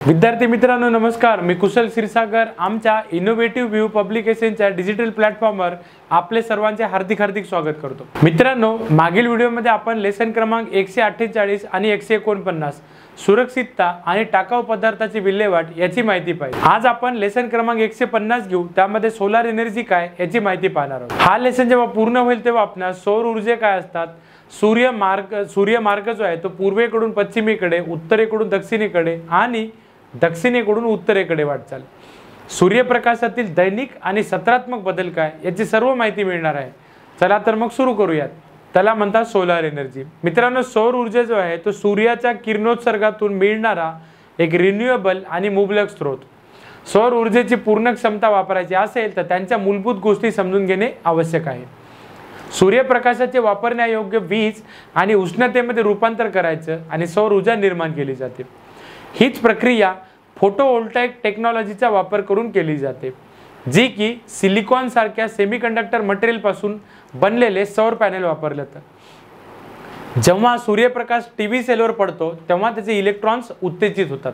विद्यार्थी मित्रांनो नमस्कार, मी कुशल क्षीरसागर आमच्या इनोव्हेटिव्ह व्ह्यू पब्लिकेशनच्या डिजिटल प्लॅटफॉर्मवर आपले सर्वांचे हार्दिक स्वागत करतो। मित्रांनो, मागील व्हिडिओमध्ये आपण लेसन क्रमांक 148 आणि 149 सुरक्षितता आणि टाकाऊ पदार्थाची विल्हेवाट याची माहिती पाहिली। आज आपण लेसन क्रमांक 150 घेऊ, त्यामध्ये सोलार एनर्जी काय याची माहिती पाहणार आहोत। हा लेसन जेव्हा पूर्ण होईल तेव्हा आपण सौर ऊर्जा काय असतात, सूर्यमार्ग जो आहे तो पूर्वेकडून पश्चिमेकडे, उत्तरेकडून दक्षिणेकडे आणि दक्षिणेकडून उत्तरेकडे वाटचाल, सूर्यप्रकाशातील दैनिक आणि सत्रात्मक बदल काय याची सर्व माहिती मिळणार आहे। चला तर मग सुरू करूयात। त्याला म्हणतात सोलार एनर्जी। मित्रांनो, सौर ऊर्जा जो आहे तो सूर्याच्या किरणोत्सर्गातून मिळणारा एक रिन्युएबल आणि मुबलक स्रोत। सौर ऊर्जेची पूर्ण क्षमता वापरायची असेल तर त्यांच्या मूलभूत गोष्टी समजून घेणे आवश्यक आहे। सूर्यप्रकाशाचे वापरण्यायोग्य वीज आणि उष्णतेमध्ये रूपांतर करायचं आणि सौर ऊर्जा निर्माण केली जाते। हीच प्रक्रिया फोटोव्होल्टाइक टेक्नॉलॉजीचा वापर करून केली जाते, जी की सिलिकॉन सारख्या सेमीकंडक्टर मटेरियल पासून बनलेले सौर पॅनल वापरले जातात। जेव्हा सूर्यप्रकाश टीव्ही सेलवर पडतो तेव्हा त्याचे इलेक्ट्रॉन्स उत्तेजित होतात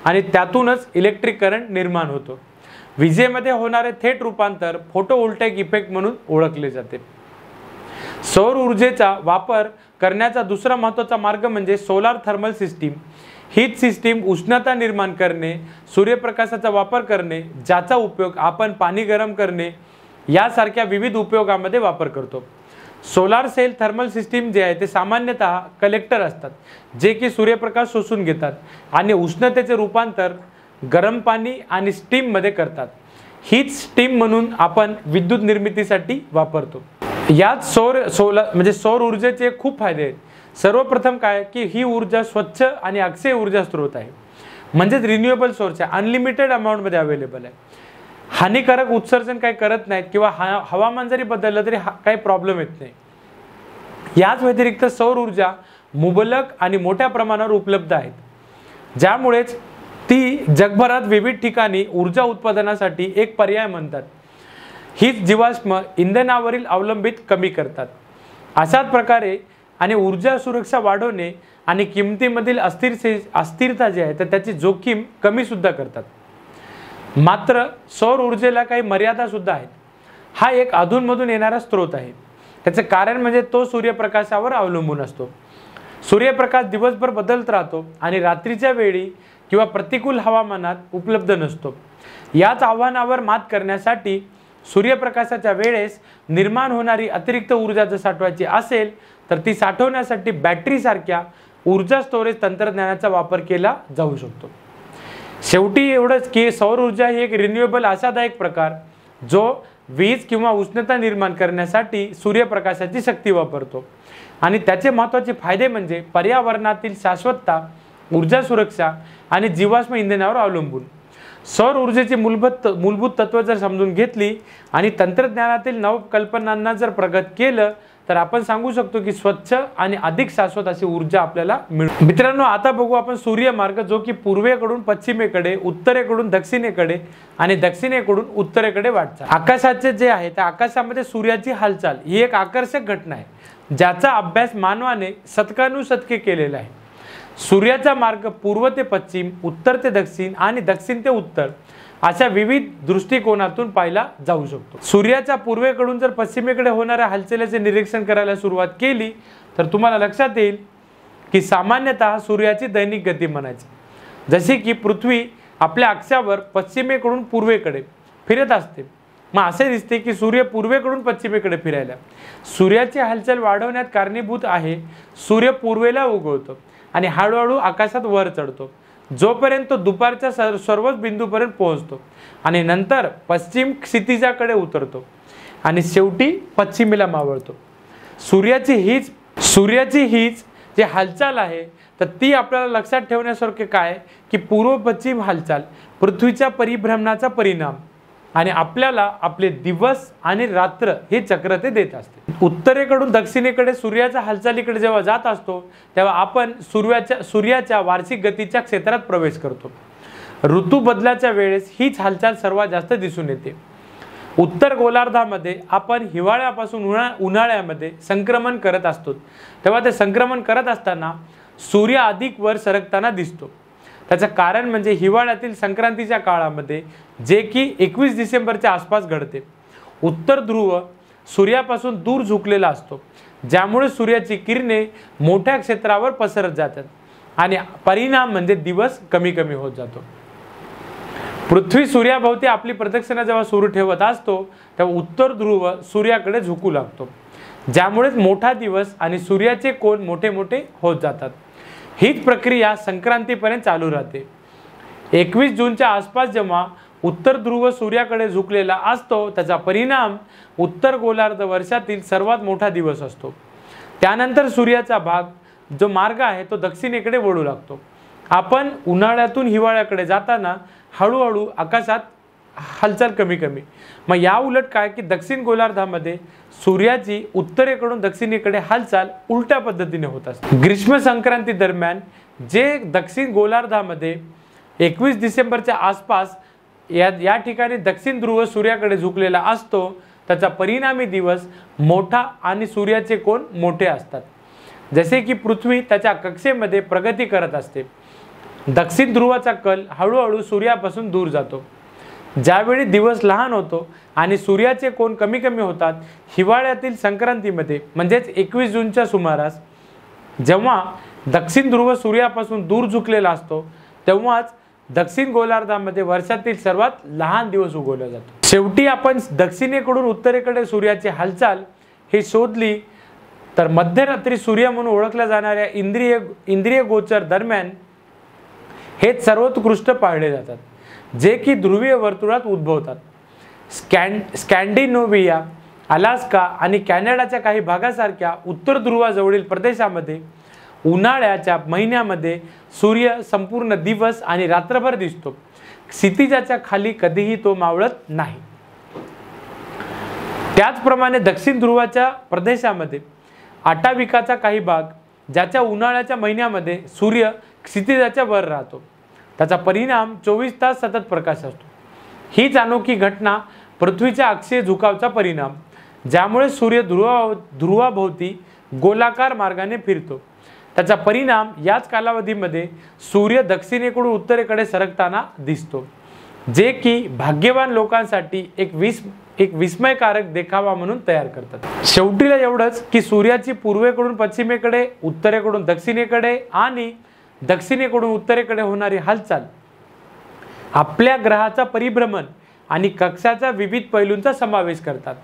आणि त्यातूनच इलेक्ट्रिक करंट निर्माण होतो। विजेमध्ये होणारे थेट रूपांतर फोटोव्होल्टाइक इफेक्ट म्हणून ओळखले जाते। सौर ऊर्जेचा वापर करण्याचा दुसरा महत्त्वाचा मार्ग म्हणजे सोलार थर्मल सिस्टीम। हीच सिस्टीम उष्णता निर्माण करणे, सूर्यप्रकाशाचा वापर करणे, ज्याचा उपयोग आपण पाणी गरम करणे यासारख्या विविध उपयोगामध्ये वापर करतो। सोलार सेल थर्मल सिस्टीम जे आहे ते सामान्यतः कलेक्टर असतात, जे की सूर्यप्रकाश शोषून घेतात आणि उष्णतेचे रूपांतर गरम पाणी आणि स्टीम मध्ये करतात। हीच स्टीम म्हणून आपण विद्युत निर्मितीसाठी वापरतो। यात सौर ऊर्जेचे खूप फायदे आहेत। सर्वप्रथम काय की ही ऊर्जा स्वच्छ आणि अक्षय ऊर्जा स्रोत आहे, म्हणजे रिन्युएबल सोर्स आहे, अनलिमिटेड अमाउंट मध्ये अवेलेबल आहे। हानिकारक उत्सर्जन काही करत नाहीत किंवा हवामान जरी बदललं तरी काही प्रॉब्लेम येत नाही। याच व्यतिरिक्त सौर ऊर्जा मुबलक आणि मोठ्या प्रमाणावर उपलब्ध आहेत, ज्यामुळेच ती जगभरात विविध ठिकाणी ऊर्जा उत्पादनासाठी एक पर्याय म्हणतात। हीच जीवाश्म इंधनावरील अवलंबित कमी करतात। अशाच प्रकारे आणि ऊर्जा सुरक्षा वाढवणे आणि किमतीमधील अस्थिरता जी आहे तर त्याची जोखीम कमी सुद्धा करतात। मात्र सौर ऊर्जेला काही मर्यादा सुद्धा आहेत। हा एक अधूनमधून येणारा स्रोत आहे। त्याचे कारण म्हणजे तो सूर्यप्रकाशावर अवलंबून असतो। सूर्यप्रकाश दिवसभर बदलत राहतो आणि रात्रीच्या वेळी किंवा प्रतिकूल हवामानात उपलब्ध नसतो। याच आव्हानावर मात करण्यासाठी सूर्यप्रकाशाच्या वेळेस निर्माण होणारी अतिरिक्त ऊर्जा जर साठवायची असेल तर ती साठवण्यासाठी बॅटरी सारख्या ऊर्जा स्टोरेज तंत्रज्ञानाचा वापर केला जाऊ शकतो। शेवटी एवढंच की सौर ऊर्जा ही एक रिन्युएबल आशादायक प्रकार जो वीज किंवा उष्णता निर्माण करण्यासाठी सूर्यप्रकाशाची शक्ती वापरतो आणि त्याचे महत्त्वाचे फायदे म्हणजे पर्यावरणातील शाश्वतता, ऊर्जा सुरक्षा आणि जीवाश्म इंधनावर अवलंबून। सौर ऊर्जेची मूलभूत तत्व जर समजून घेतली आणि तंत्रज्ञानातील नवकल्पनांना जर प्रगत केलं तर आपण सांगू शकतो की स्वच्छ आणि अधिक शाश्वत अशी ऊर्जा आपल्याला मिळेल। मित्रांनो, आता बघू आपण सूर्यमार्ग, जो की पूर्वेकडून पश्चिमेकडे, उत्तरेकडून दक्षिणेकडे आणि दक्षिणेकडून उत्तरेकडे वाटचाल। आकाशाचे जे आहे त्या आकाशामध्ये सूर्याची हालचाल ही एक आकर्षक घटना आहे, ज्याचा अभ्यास मानवाने शतकानुशतके केलेला आहे। सूर्याचा मार्ग पूर्व ते पश्चिम, उत्तर ते दक्षिण आणि दक्षिण ते उत्तर अशा विविध दृष्टिकोनातून पाहिला जाऊ शकतो। सूर्याच्या पूर्वेकडून जर पश्चिमेकडे होणाऱ्या हालचालीचे निरीक्षण करायला सुरुवात केली तर तुम्हाला लक्षात येईल की सामान्यतः सूर्याची दैनिक गती म्हणायची, जशी की पृथ्वी आपल्या अक्षावर पश्चिमेकडून पूर्वेकडे फिरत असते। मग असे दिसते की सूर्य पूर्वेकडून पश्चिमेकडे फिरायला सूर्याची हालचाल वाढवण्यात कारणीभूत आहे। सूर्य पूर्वेला उगवतो आणि हळूहळू आकाशात वर चढतो, जोपर्यंत तो दुपारच्या सर्वच बिंदूपर्यंत पोहोचतो आणि नंतर पश्चिम क्षितिजाकडे उतरतो आणि शेवटी पश्चिमेला मावळतो। सूर्याची हीच जी हालचाल आहे तर ती आपल्याला लक्षात ठेवण्यासारखे काय की पूर्व पश्चिम हालचाल पृथ्वीच्या परिभ्रमणाचा परिणाम आणि आपल्याला आपले दिवस आणि रात्र हे चक्र ते देत असते। उत्तरेकडून दक्षिणेकडे सूर्याच्या हालचालीकडे जेव्हा जात असतो तेव्हा आपण सूर्याच्या वार्षिक गतीच्या क्षेत्रात प्रवेश करतो। ऋतू बदलाच्या वेळेस हीच हालचाल सर्वात जास्त दिसून येते। उत्तर गोलार्धामध्ये आपण हिवाळ्यापासून उन्हाळ्यामध्ये संक्रमण करत असतो, तेव्हा ते संक्रमण करत असताना सूर्य अधिक वर सरकताना दिसतो। त्याचं कारण म्हणजे हिवाळ्यातील संक्रांतीच्या काळामध्ये, जे की 21 डिसेंबरच्या आसपास घडते, उत्तर ध्रुव सूर्यापासून दूर झुकलेला असतो, ज्यामुळे सूर्याची किरणे मोठ्या क्षेत्रावर पसरत जातात आणि परिणाम म्हणजे दिवस कमी कमी होत जातो. पृथ्वी सूर्याभोवती आपली प्रदक्षिणा जेव्हा सुरू ठेवत असतो तेव्हा उत्तर ध्रुव सूर्याकडे झुकू लागतो, ज्यामुळे मोठा दिवस आणि सूर्याचे कोन मोठे मोठे होत जातात. हीच प्रक्रिया संक्रांतीपर्यंत चालू राहते. 21 जूनच्या आसपास जेव्हा उत्तर ध्रुव सूर्याकडे झुकलेला असतो, त्याचा परिणाम उत्तर गोलार्ध वर्षातील सर्वात मोठा दिवस असतो. त्यानंतर सूर्याचा भाग जो मार्ग आहे तो दक्षिणेकडे वळू लागतो. आपण उन्हाळ्यातून हिवाळ्याकडे जाताना हळूहळू आकाशात हालचाल कमी कमी. मग या उलट काय की दक्षिण गोलार्धामध्ये सूर्याची उत्तरेकडून दक्षिणेकडे हालचाल उलट्या पद्धतीने होत असते. ग्रीष्म संक्रांती दरम्यान जे दक्षिण गोलार्धामध्ये 21 डिसेंबरच्या आसपास या ठिकाणी दक्षिण ध्रुव सूर्याकडे झुकलेला असतो, त्याचा परिणामी दिवस मोठा आणि सूर्याचे कोन मोठे असतात. जसे की पृथ्वी त्याच्या कक्षेमध्ये प्रगती करत असते. दक्षिण ध्रुवाचा कल हळूहळू सूर्यापासून दूर जातो. ज्यावेळी दिवस लहान होतो आणि सूर्याचे कोन कमी कमी होतात, हिवाळ्यातील संक्रांतीमध्ये म्हणजेच 21 जूनच्या सुमारास जेव्हा दक्षिण ध्रुव सूर्यापासून दूर झुकलेला असतो, तेव्हाच दक्षिण गोलार्धामध्ये वर्षातील सर्वात लहान दिवस उगवला जातो. शेवटी आपण दक्षिणेकडून उत्तरेकडे सूर्याची हालचाल हे शोधली तर मध्यरात्री सूर्य म्हणून ओळखल्या जाणाऱ्या इंद्रिय गोचर दरम्यान हेच सर्वोत्कृष्ट पाळले जातात, जे की ध्रुवीय वर्तुळात उद्भवतात. स्कॅन्डिनेव्हिया, अलास्का आणि कॅनडाच्या काही भागासारख्या उत्तर ध्रुवाजवळील प्रदेशामध्ये उन्हाळ्याच्या महिन्यामध्ये सूर्य संपूर्ण दिवस आणि रात्रभर दिसतो. क्षितिजाच्या खाली कधीही तो मावळत नाही. त्याचप्रमाणे दक्षिण ध्रुवाच्या प्रदेशामध्ये आटाविकाचा काही भाग, ज्याच्या उन्हाळ्याच्या महिन्यामध्ये सूर्य क्षितिजाच्या वर राहतो, त्याचा परिणाम 24 तास सतत प्रकाश असतो. हीच अनोखी घटना पृथ्वीच्या अक्षीय झुकावचा परिणाम, ज्यामुळे सूर्य ध्रुवाभोवती गोलाकार मार्गाने फिरतो. त्याचा परिणाम याच कालावधीमध्ये सूर्य दक्षिणेकडून उत्तरेकडे सरकताना दिसतो, जे की भाग्यवान लोकांसाठी एक विस्मयकारक देखावा म्हणून तयार करतात. शेवटीला एवढंच की सूर्याची पूर्वेकडून पश्चिमेकडे, उत्तरेकडून दक्षिणेकडे आणि दक्षिणेकडून उत्तरेकडे होणारी हालचाल आपल्या ग्रहाचा परिभ्रमण आणि कक्षाच्या विविध पैलूंचा समावेश करतात.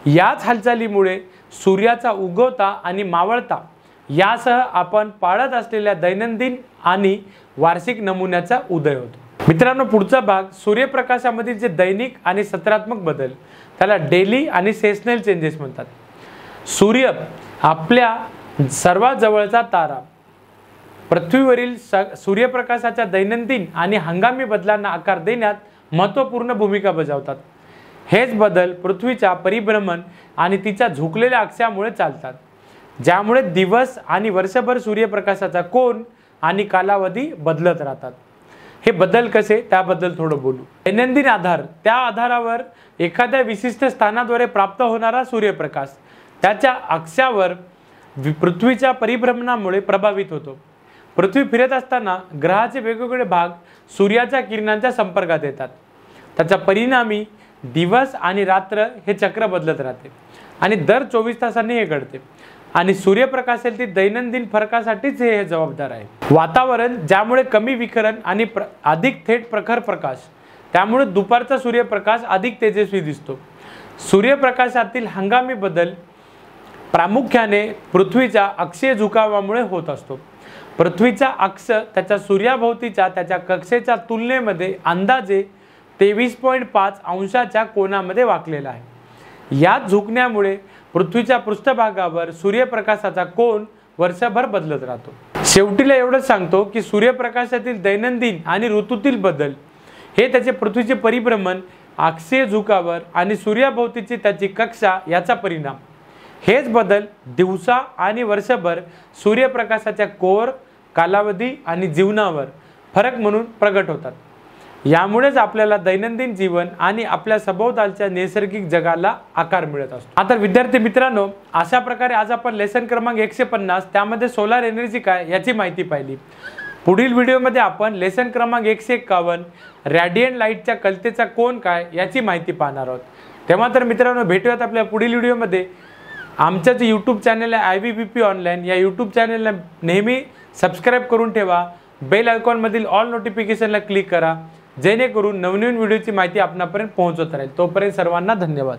याच हालचालीमुळे सूर्याचा उगवता आणि मावळता यासह आपण पाळत असलेल्या दैनंदिन आणि वार्षिक नमुन्याचा उदय होतो. मित्रांनो, पुढचा भाग सूर्यप्रकाशामधील जे दैनिक आणि सत्रात्मक बदल, त्याला डेली आणि सेशनल चेंजेस म्हणतात. सूर्य आपल्या सर्वात जवळचा तारा पृथ्वीवरील सूर्यप्रकाशाच्या दैनंदिन आणि हंगामी बदलांना आकार देण्यात महत्त्वपूर्ण भूमिका बजावतात. हेच बदल पृथ्वीच्या परिभ्रमण आणि तिच्या झुकलेल्या अक्षामुळे चालतात, ज्यामुळे दिवस आणि वर्षभर सूर्यप्रकाशाचा कोन आणि कालावधी बदलत राहतात. हे बदल कसे त्याबद्दल थोडं बोलू. दैनंदिन आधार, त्या आधारावर एखाद्या विशिष्ट स्थानाद्वारे प्राप्त होणारा सूर्यप्रकाश त्याच्या अक्षावर पृथ्वीच्या परिभ्रमणामुळे प्रभावित होतो. पृथ्वी फिरत असताना ग्रहाचे वेगवेगळे भाग सूर्याच्या किरणांच्या संपर्कात येतात. त्याचा परिणामी दिवस आणि रात्र हे चक्र बदलत राहते आणि दर 24 तासांनी हे घडते आणि सूर्यप्रकाशातील दैनंदिन फरकासाठीच हे जबाबदार आहे. वातावरण, ज्यामुळे कमी विकिरण आणि अधिक थेट प्रखर प्रकाश, त्यामुळे दुपारचा सूर्यप्रकाश अधिक तेजस्वी दिसतो. सूर्यप्रकाशातील हंगामी बदल प्रामुख्याने पृथ्वीच्या अक्षीय झुकावामुळे होत असतो. पृथ्वीचा अक्ष त्याच्या सूर्याभोवतीच्या त्याच्या कक्षेच्या तुलनेमध्ये अंदाजे 23.5 अंशाच्या कोनामध्ये वाकलेला आहे. याच झुकण्यामुळे पृथ्वीच्या पृष्ठभागावर सूर्यप्रकाशाचा कोन वर्षभर बदलत राहतो. शेवटीला एवढंच सांगतो की सूर्यप्रकाशातील दैनंदिन आणि ऋतूतील बदल हे त्याचे पृथ्वीचे परिभ्रमण, अक्षीय झुकावर आणि सूर्याभोवतीची त्याची कक्षा याचा परिणाम. हेच बदल दिवसा आणि वर्षभर सूर्यप्रकाशाच्या कोर, कालावधी आणि जीवनावर फरक म्हणून प्रगट होतात. यामुळेच आपल्याला दैनंदिन जीवन आणि आपल्या सभोवतालच्या नैसर्गिक जगाला आकार मिळत असतो. आता विद्यार्थी मित्रांनो, अशा प्रकारे आज आपण लेसन क्रमांक 150 त्यामध्ये सोलार एनर्जी काय याची माहिती पाहिली. पुढील व्हिडिओमध्ये आपण लेसन क्रमांक 151 रॅडियंट लाईटच्या कलतेचा कोन काय याची माहिती पाहणार आहोत। तेव्हा तर मित्रांनो, भेटूयात आपल्या पुढील व्हिडिओमध्ये। आमचं जे यूट्यूब चॅनल आहे IBBP ऑनलाईन, या यूट्यूब चॅनलला नेहमी सबस्क्राईब करून ठेवा। बेल आयकॉनमधील ऑल नोटिफिकेशनला क्लिक करा, जेणेकरून नवनवीन व्हिडिओची माहिती आपणापर्यंत पोहोचत राहील। तोपर्यंत सर्वांना धन्यवाद।